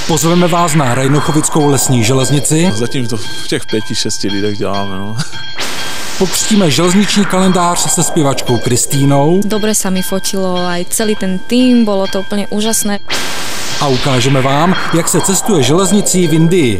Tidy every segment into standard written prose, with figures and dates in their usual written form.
Pozveme vás na Rajnochovickou lesní železnici. Zatím to v těch 5-6 lidech děláme. No. Pokřtíme železniční kalendář se zpěvačkou Kristínou. Dobre sa mi fotilo, aj celý ten tým, bolo to úplne úžasné. A ukážeme vám, jak se cestuje železnicí v Indii.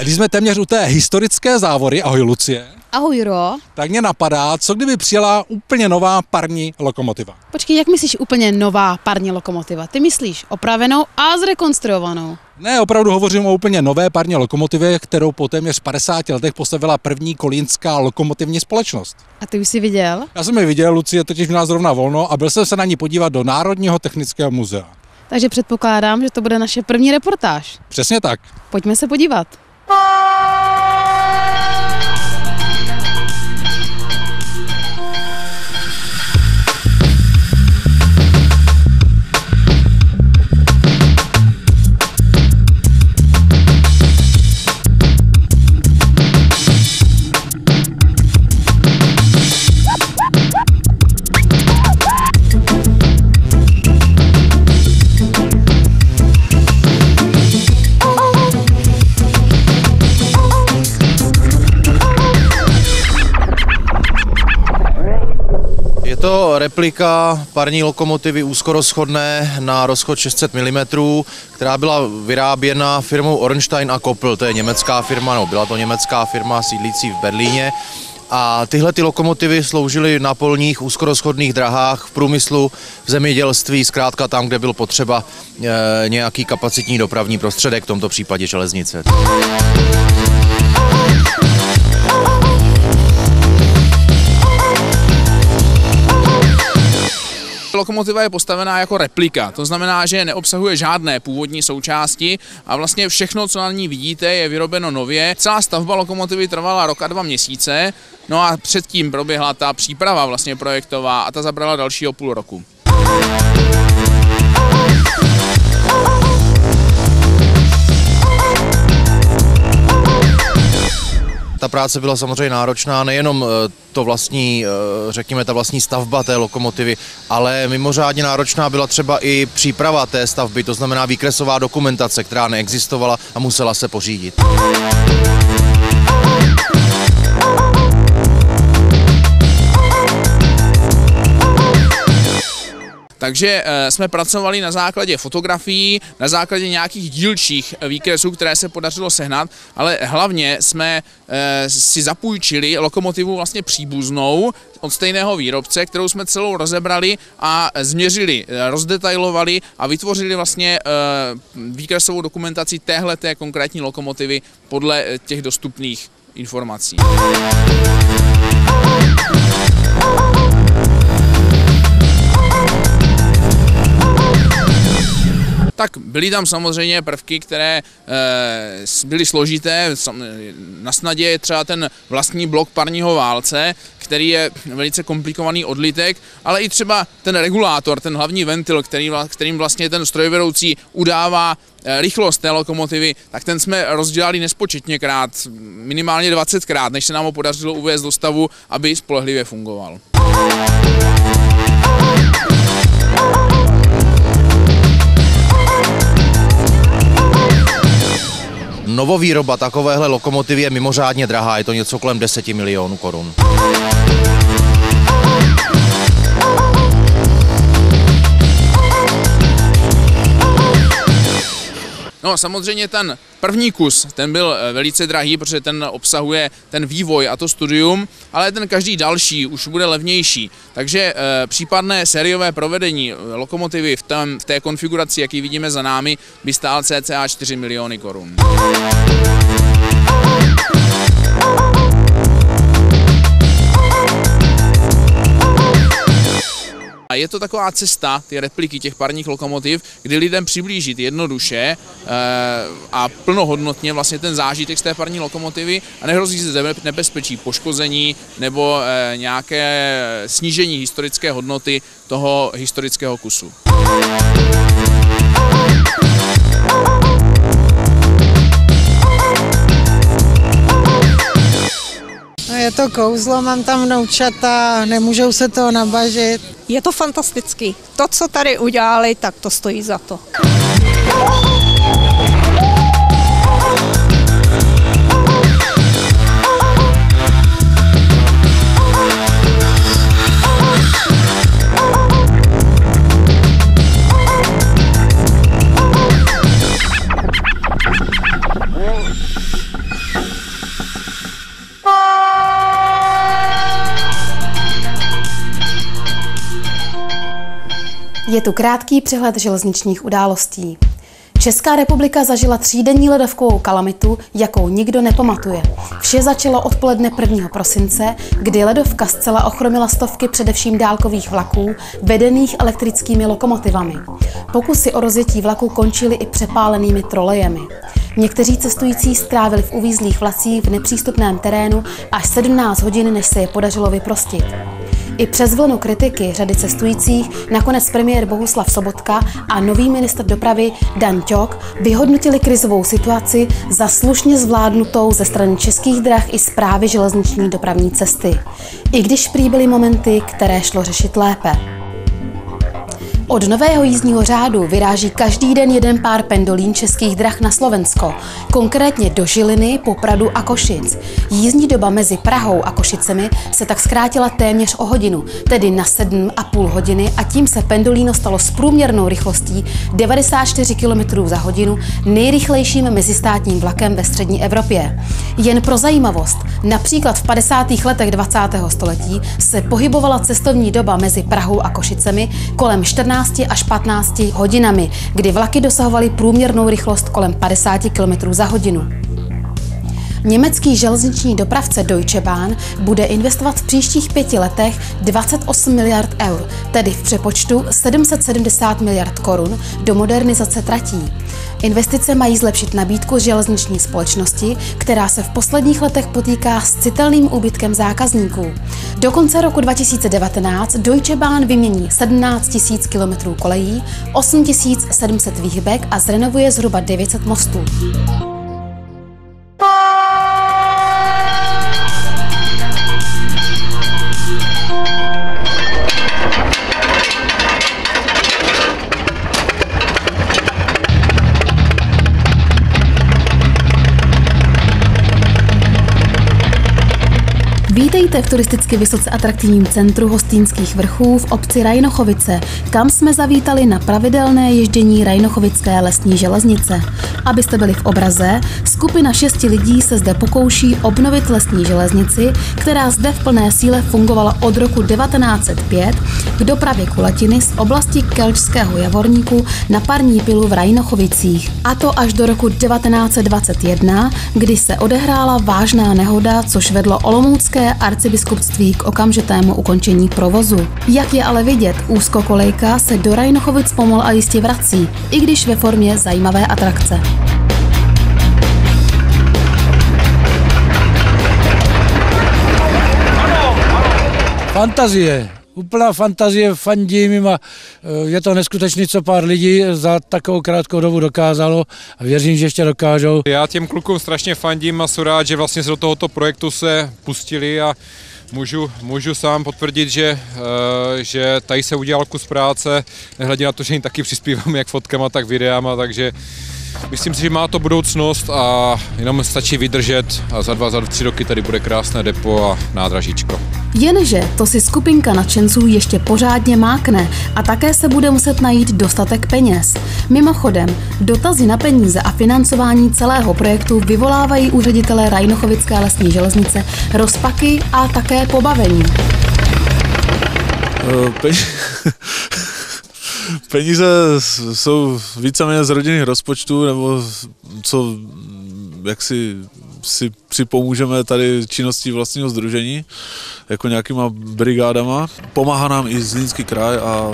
Když jsme téměř u té historické závory, ahoj Lucie. Ahoj Juro. Tak mě napadá, co kdyby přijela úplně nová parní lokomotiva. Počkej, jak myslíš úplně nová parní lokomotiva? Ty myslíš opravenou a zrekonstruovanou? Ne, opravdu hovořím o úplně nové parní lokomotivě, kterou po téměř 50 letech postavila první kolínská lokomotivní společnost. A ty už jsi viděl? Já jsem ji viděl, Lucie totiž měla zrovna volno a byl jsem se na ní podívat do Národního technického muzea. Takže předpokládám, že to bude naše první reportáž. Přesně tak. Pojďme se podívat. Je to replika parní lokomotivy úzkorozchodné na rozchod 600 mm, která byla vyráběna firmou Ornstein a Koppel, to je německá firma, no, byla to německá firma sídlící v Berlíně. A tyhle ty lokomotivy sloužily na polních úzkorozchodných drahách, v průmyslu, v zemědělství, zkrátka tam, kde byl potřeba nějaký kapacitní dopravní prostředek, v tomto případě železnice. Lokomotiva je postavená jako replika, to znamená, že neobsahuje žádné původní součásti a vlastně všechno, co na ní vidíte, je vyrobeno nově. Celá stavba lokomotivy trvala rok a 2 měsíce, no a předtím proběhla ta příprava vlastně projektová a ta zabrala dalšího půl roku. Ta práce byla samozřejmě náročná, nejenom to vlastní, řekněme, ta vlastní stavba té lokomotivy, ale mimořádně náročná byla třeba i příprava té stavby, to znamená výkresová dokumentace, která neexistovala a musela se pořídit. Takže jsme pracovali na základě fotografií, na základě nějakých dílčích výkresů, které se podařilo sehnat, ale hlavně jsme si zapůjčili lokomotivu vlastně příbuznou od stejného výrobce, kterou jsme celou rozebrali a změřili, rozdetailovali a vytvořili vlastně výkresovou dokumentaci téhleté konkrétní lokomotivy podle těch dostupných informací. Tak byly tam samozřejmě prvky, které byly složité. Na snadě je třeba ten vlastní blok parního válce, který je velice komplikovaný odlitek, ale i třeba ten regulátor, ten hlavní ventil, kterým vlastně ten strojvedoucí udává rychlost té lokomotivy, tak ten jsme rozdělali nespočetněkrát, minimálně 20krát, než se nám ho podařilo uvést do stavu, aby spolehlivě fungoval. Novovýroba takovéhle lokomotivy je mimořádně drahá, je to něco kolem 10 milionů korun. No samozřejmě ten první kus, ten byl velice drahý, protože ten obsahuje ten vývoj a to studium, ale ten každý další už bude levnější. Takže případné sériové provedení lokomotivy v té konfiguraci, jaký vidíme za námi, by stál cca 4 miliony korun. A je to taková cesta, ty repliky těch parních lokomotiv, kdy lidem přiblížit jednoduše a plnohodnotně vlastně ten zážitek z té parní lokomotivy a nehrozí se nebezpečí poškození nebo nějaké snížení historické hodnoty toho historického kusu. Je to kouzlo, mám tam vnoučata, nemůžou se toho nabažit. Je to fantastický. To, co tady udělali, tak to stojí za to. Je tu krátký přehled železničních událostí. Česká republika zažila 3denní ledovkovou kalamitu, jakou nikdo nepamatuje. Vše začalo odpoledne 1. prosince, kdy ledovka zcela ochromila stovky především dálkových vlaků, vedených elektrickými lokomotivami. Pokusy o rozjetí vlaku končily i přepálenými trolejemi. Někteří cestující strávili v uvízlých vlacích v nepřístupném terénu až 17 hodin, než se je podařilo vyprostit. I přes vlnu kritiky řady cestujících nakonec premiér Bohuslav Sobotka a nový ministr dopravy Dan Ťok vyhodnotili krizovou situaci za slušně zvládnutou ze strany Českých drah i Správy železniční dopravní cesty. I když prý byly momenty, které šlo řešit lépe. Od nového jízdního řádu vyráží každý den jeden pár pendolín Českých drah na Slovensko, konkrétně do Žiliny, Popradu a Košic. Jízdní doba mezi Prahou a Košicemi se tak zkrátila téměř o hodinu, tedy na 7,5 hodiny, a tím se pendolino stalo s průměrnou rychlostí 94 km za hodinu nejrychlejším mezistátním vlakem ve střední Evropě. Jen pro zajímavost, například v 50. letech 20. století se pohybovala cestovní doba mezi Prahou a Košicemi kolem 14 až 15 hodinami, kdy vlaky dosahovaly průměrnou rychlost kolem 50 km za hodinu. Německý železniční dopravce Deutsche Bahn bude investovat v příštích 5 letech 28 miliard eur, tedy v přepočtu 770 miliard korun do modernizace tratí. Investice mají zlepšit nabídku železniční společnosti, která se v posledních letech potýká s citelným úbytkem zákazníků. Do konce roku 2019 Deutsche Bahn vymění 17 000 km kolejí, 8 700 výhybek a zrenovuje zhruba 900 mostů. Vítejte v turisticky vysoce atraktivním centru Hostýnských vrchů v obci Rajnochovice, kam jsme zavítali na pravidelné ježdění Rajnochovické lesní železnice. Abyste byli v obraze, skupina 6 lidí se zde pokouší obnovit lesní železnici, která zde v plné síle fungovala od roku 1905 k dopravě kulatiny z oblasti Kelčského Javorníku na parní pilu v Rajnochovicích. A to až do roku 1921, kdy se odehrála vážná nehoda, což vedlo olomoucké arcibiskupství k okamžitému ukončení provozu. Jak je ale vidět, úzkokolejka se do Rajnochovic pomalu a jistě vrací, i když ve formě zajímavé atrakce. Fantazie. Úplná fantazie, fandím jim a je to neskutečný, co pár lidí za takovou krátkou dobu dokázalo a věřím, že ještě dokážou. Já těm klukům strašně fandím a jsem rád, že vlastně se do tohoto projektu se pustili a můžu sám potvrdit, že tady se udělal kus práce, nehledě na to, že jim taky přispívám jak fotkama, tak videama, takže myslím si, že má to budoucnost a jenom stačí vydržet a za 2-3 roky tady bude krásné depo a nádražíčko. Jenže to si skupinka nadšenců ještě pořádně mákne a také se bude muset najít dostatek peněz. Mimochodem, dotazy na peníze a financování celého projektu vyvolávají u ředitele Rajnochovické lesní železnice rozpaky a také pobavení. Peníze jsou víceméně z rodinných rozpočtů, nebo co, jak si připomůžeme tady činností vlastního sdružení, jako nějakýma brigádama. Pomáhá nám i Zlínský kraj a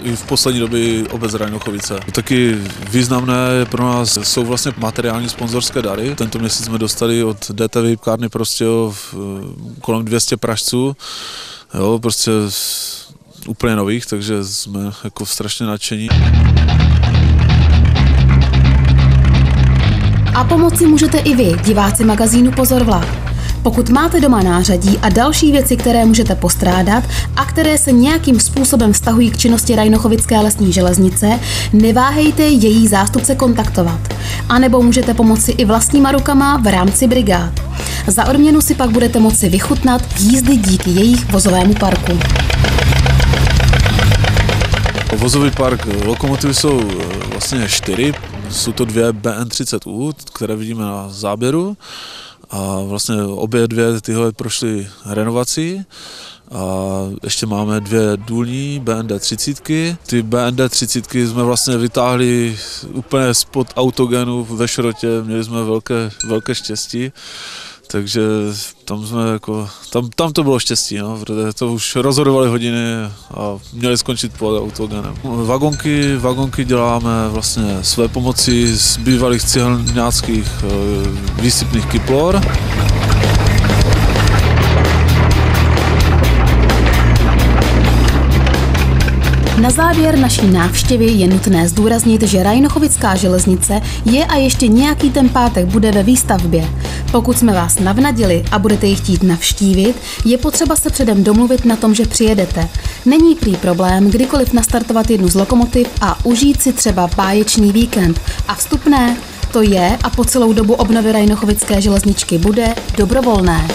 i v poslední době obec Rajnochovice. Taky významné pro nás jsou vlastně materiální sponzorské dary. Tento měsíc jsme dostali od DT Výhybkárny Prostějov kolem 200 pražců. Jo, prostě úplně nových, takže jsme jako strašně nadšení. A pomoci můžete i vy, diváci magazínu Pozor vlak. Pokud máte doma nářadí a další věci, které můžete postrádat a které se nějakým způsobem vztahují k činnosti Rajnochovické lesní železnice, neváhejte její zástupce kontaktovat. A nebo můžete pomoci i vlastníma rukama v rámci brigád. Za odměnu si pak budete moci vychutnat jízdy díky jejich vozovému parku. Vozový park lokomotivy jsou vlastně 4, jsou to 2 BN30U, které vidíme na záběru a vlastně obě dvě tyhle prošly renovací A ještě máme 2 důlní BND 30. Ty BND 30 jsme vlastně vytáhli úplně spod autogenu ve Šrotě, měli jsme velké štěstí. Takže tam jsme jako, tam to bylo štěstí, no, protože to už rozhodovaly hodiny a měli skončit pod autogenem. Vagonky děláme vlastně své pomocí z bývalých cihelňáckých výsypných kyplor. Na závěr naší návštěvy je nutné zdůraznit, že Rajnochovická železnice je a ještě nějaký ten pátek bude ve výstavbě. Pokud jsme vás navnadili a budete ji chtít navštívit, je potřeba se předem domluvit na tom, že přijedete. Není prý problém kdykoliv nastartovat jednu z lokomotiv a užít si třeba báječný víkend. A vstupné to je a po celou dobu obnovy Rajnochovické železničky bude dobrovolné.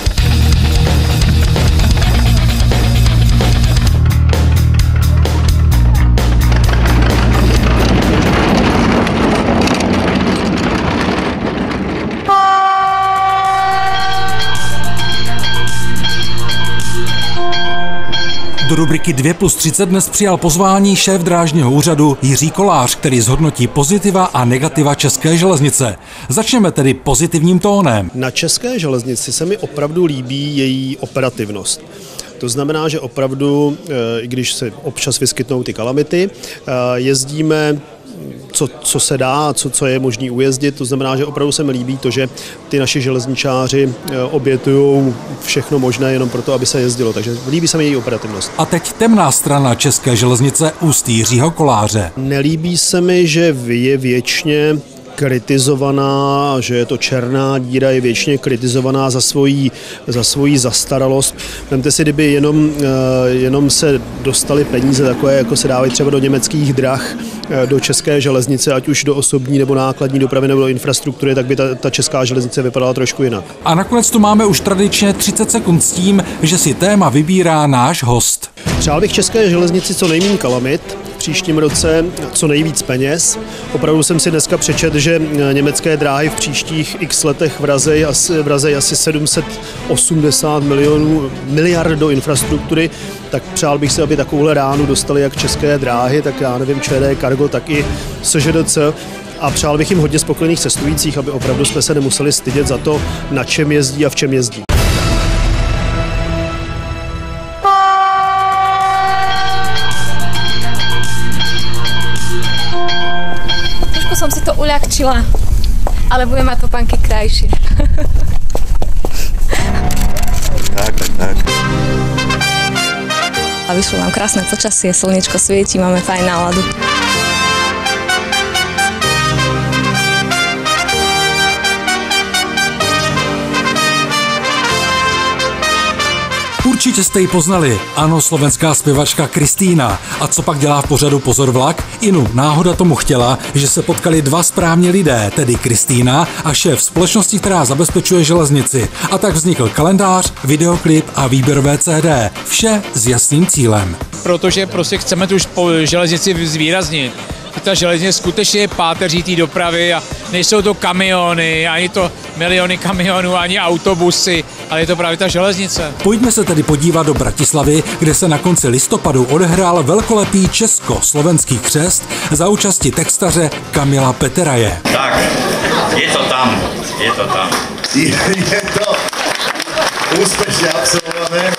Do rubriky 2+30 dnes přijal pozvání šéf drážního úřadu Jiří Kolář, který zhodnotí pozitiva a negativa české železnice. Začneme tedy pozitivním tónem. Na české železnici se mi opravdu líbí její operativnost. To znamená, že opravdu, i když se občas vyskytnou ty kalamity, jezdíme co se dá, co je možný ujezdit. To znamená, že opravdu se mi líbí to, že ty naši železničáři obětují všechno možné jenom proto, aby se jezdilo. Takže líbí se mi její operativnost. A teď temná strana české železnice úst Jiřího Koláře. Nelíbí se mi, že je věčně kritizovaná, že je to černá díra, je věčně kritizovaná za svoji zastaralost. Vemte si, kdyby jenom se dostaly peníze takové, jako se dávají třeba do německých drah, do české železnice, ať už do osobní nebo nákladní dopravy nebo do infrastruktury, tak by ta česká železnice vypadala trošku jinak. A nakonec tu máme už tradičně 30 sekund s tím, že si téma vybírá náš host. Přál bych české železnici co nejméně kalamit, v příštím roce co nejvíc peněz. Opravdu jsem si dneska přečetl, že německé dráhy v příštích x letech vrazejí asi 780 miliard do infrastruktury, tak přál bych si, aby takovouhle ránu dostali jak české dráhy, tak já nevím, ČD Cargo, tak i SŽDC. A přál bych jim hodně spokojených cestujících, aby opravdu jsme se nemuseli stydět za to, na čem jezdí a v čem jezdí. Trošku som si to uľahčila, ale budem mať topánky krajšie. Tak. A vyšlo nám krásne počasie, slniečko svieti, máme fajn náladu. Určitě jste ji poznali. Ano, slovenská zpěvačka Kristýna. A co pak dělá v pořadu Pozor vlak? Inu, náhoda tomu chtěla, že se potkali dva správní lidé, tedy Kristýna a šéf společnosti, která zabezpečuje železnici. A tak vznikl kalendář, videoklip a výběrové CD. Vše s jasným cílem. Protože prostě chceme tu železnici zvýraznit. Ta železnice skutečně je páteří té dopravy a nejsou to kamiony, ani to miliony kamionů, ani autobusy, ale je to právě ta železnice. Pojďme se tedy podívat do Bratislavy, kde se na konci listopadu odehrál velkolepý česko-slovenský křest za účasti textaře Kamila Peteraje. Tak, je to tam. Je to úspešne absolvované.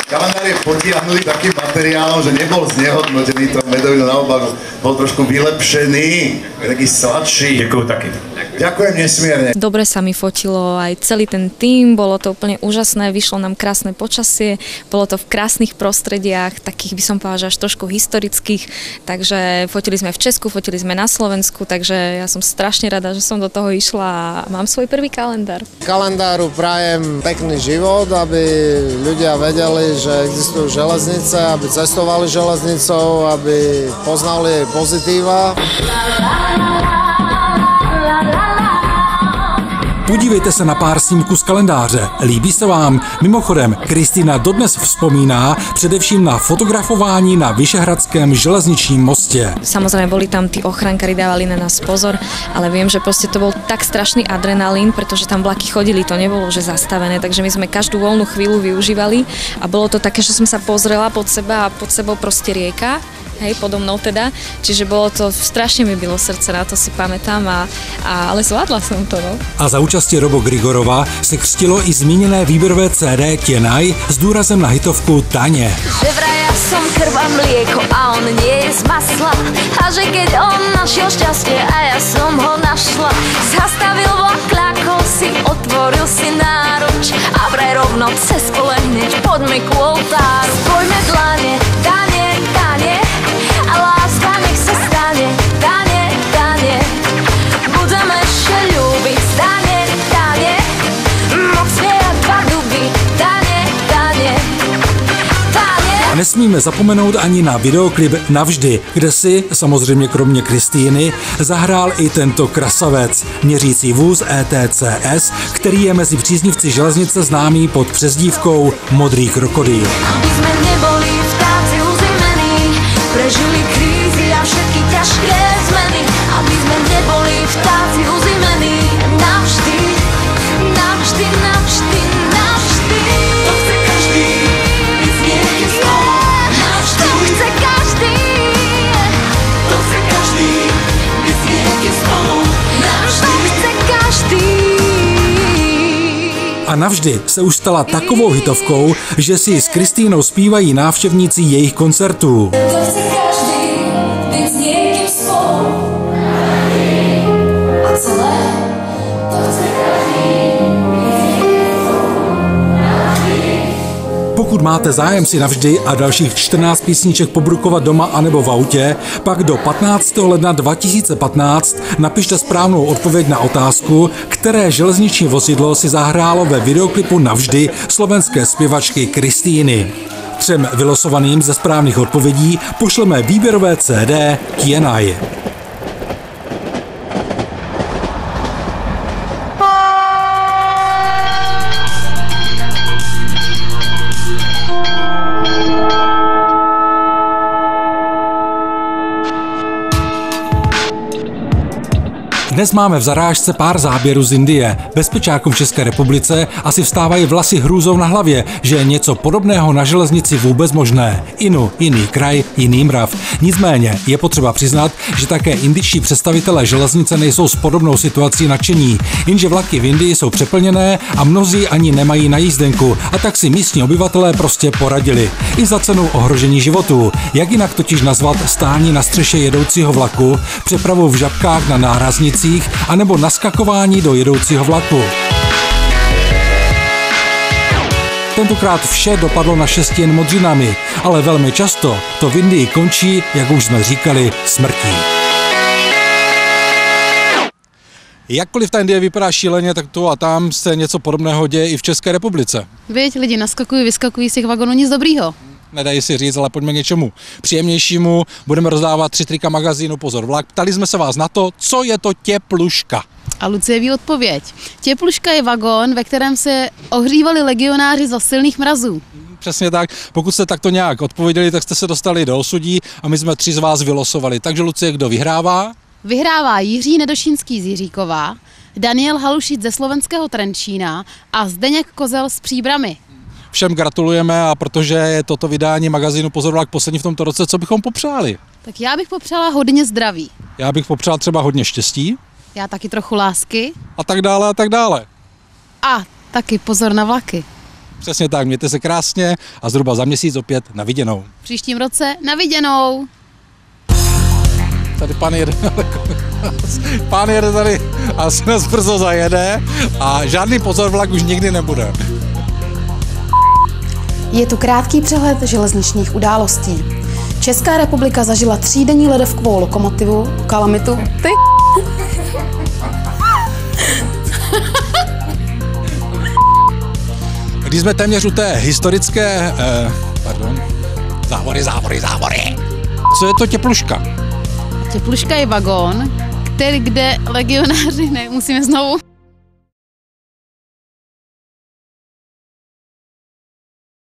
Kalendár je potiahnutý takým materiálom, že nebol znehodnotený tou medovou, naopak bol trošku vylepšený, taký sladší. Ďakujem taky. Ďakujem nesmierne. Dobre sa mi fotilo aj celý ten tím, bolo to úplne úžasné, vyšlo nám krásne počasie, bolo to v krásnych prostrediach, takých by som povedala, že až trošku historických, takže fotili sme v Česku, fotili sme na Slovensku, takže ja som strašne rada, že som do toho išla a mám svoj prvý kalendár. Kalendáru prajem pekný život, aby ľudia vedeli, že existujú železnice, aby cestovali železnicou, aby poznali jej pozitíva. Podívejte se na pár snímků z kalendáře. Líbí se vám? Mimochodem, Kristýna dodnes vzpomíná především na fotografování na Vyšehradském železničním mostě. Samozrejme, boli tam tí ochrankári, dávali na nás pozor, ale viem, že proste to bol tak strašný adrenalín, pretože tam vlaky chodili, to nebolo že zastavené, takže my sme každú voľnú chvíľu využívali a bolo to také, že som sa pozrela pod seba a pod sebou proste rieka. Hej, podo mnou teda, čiže bolo to, strašne mi bylo srdce, na to si pamätám, ale zvládla som to, no. A za účasti Robo Grigorova se křtilo i zmíněné výběrové CD Tienaj s důrazem na hitovku Taně. Že vraj ja som krv a mlieko a on nie je z masla a že keď on našiel šťastie a ja som ho našla, zastavil vlak, kľakol si, otvoril si náruč a vraj rovno cez pole hneď poďme ku oltáru. Spojme dlane, Tane, Tane, a láska nech sa stane, Tane, Tane, budeme ešte ľúbiť, Tane, Tane, mocne jak dva duby, Tane, Tane, Tane. A nesmíme zapomenout ani na videoklip Navždy, kde si, samozřejmě kromě Kristýny, zahrál i tento krasavec, měřící vůz ETCS, který je mezi příznivci železnice známý pod přezdívkou Modrý krokodýl. Aby sme neboli vtáci uzimení, prežili krízy a všetky ťažké zmeny. Aby sme neboli vtáci uzimení, navždy, navždy, navždy, navždy. To chce každý, byť s niekým spolu. Navždy. To chce každý, to chce každý, byť s niekým spolu. Navždy. To chce každý. A Navždy se už stala takovou hitovkou, že si s Kristýnou zpívají návštěvníci jejich koncertů. To chce každý, byť s niekým spolu. A celé to chce každý, byť s niekým spolu. Pokud máte zájem si Navždy a dalších 14 písniček pobrukovat doma anebo v autě, pak do 15. ledna 2015 napište správnou odpověď na otázku, které železniční vozidlo si zahrálo ve videoklipu Navždy slovenské zpěvačky Kristýny. 3 vylosovaným ze správných odpovědí pošleme výběrové CD Tienaj. Dnes máme v zarážce pár záběrů z Indie. Bezpečákům v České republice asi vstávají vlasy hrůzou na hlavě, že je něco podobného na železnici vůbec možné. Inu, jiný kraj, jiný mrav. Nicméně je potřeba přiznat, že také indičtí představitelé železnice nejsou s podobnou situací nadšení. Jenže vlaky v Indii jsou přeplněné a mnozí ani nemají na jízdenku, a tak si místní obyvatelé prostě poradili. I za cenu ohrožení životů. Jak jinak totiž nazvat stání na střeše jedoucího vlaku, přepravu v žabkách na náraznicích, anebo naskakování do jedoucího vlaku. Tentokrát vše dopadlo na štěstí jen modřinami, ale velmi často to v Indii končí, jak už jsme říkali, smrtí. Jakkoliv ta Indie vypadá šíleně, tak tu a tam se něco podobného děje i v České republice. Viď, lidi naskakují, vyskakují z těch vagonů, nic dobrýho. Nedají si říct, ale pojďme k něčemu příjemnějšímu. Budeme rozdávat 3 trika magazínu Pozor vlak. Ptali jsme se vás na to, co je to tepluška. A Lucie ví odpověď. Tepluška je vagón, ve kterém se ohřívali legionáři za silných mrazů. Přesně tak. Pokud jste takto nějak odpověděli, tak jste se dostali do osudí a my jsme 3 z vás vylosovali. Takže Lucie, kdo vyhrává? Vyhrává Jiří Nedošínský z Jiříkova, Daniel Halušic ze slovenského Trenčína a Zdeněk Kozel z Příbramy. Všem gratulujeme, a protože je toto vydání magazínu Pozor vlak poslední v tomto roce, co bychom popřáli? Tak já bych popřála hodně zdraví. Já bych popřál třeba hodně štěstí. Já taky trochu lásky. A tak dále, a tak dále. A taky pozor na vlaky. Přesně tak, mějte se krásně a zhruba za měsíc opět na viděnou. V příštím roce na viděnou. Tady pán jede tady a se nás brzo zajede a žádný Pozor vlak už nikdy nebude. Je tu krátký přehled železničních událostí. Česká republika zažila 3denní ledovkovou lokomotivu, kalamitu. Ty Když jsme téměř u té historické... Závory. Co je to tepluška? Tepluška je vagón, kde legionáři, musíme znovu.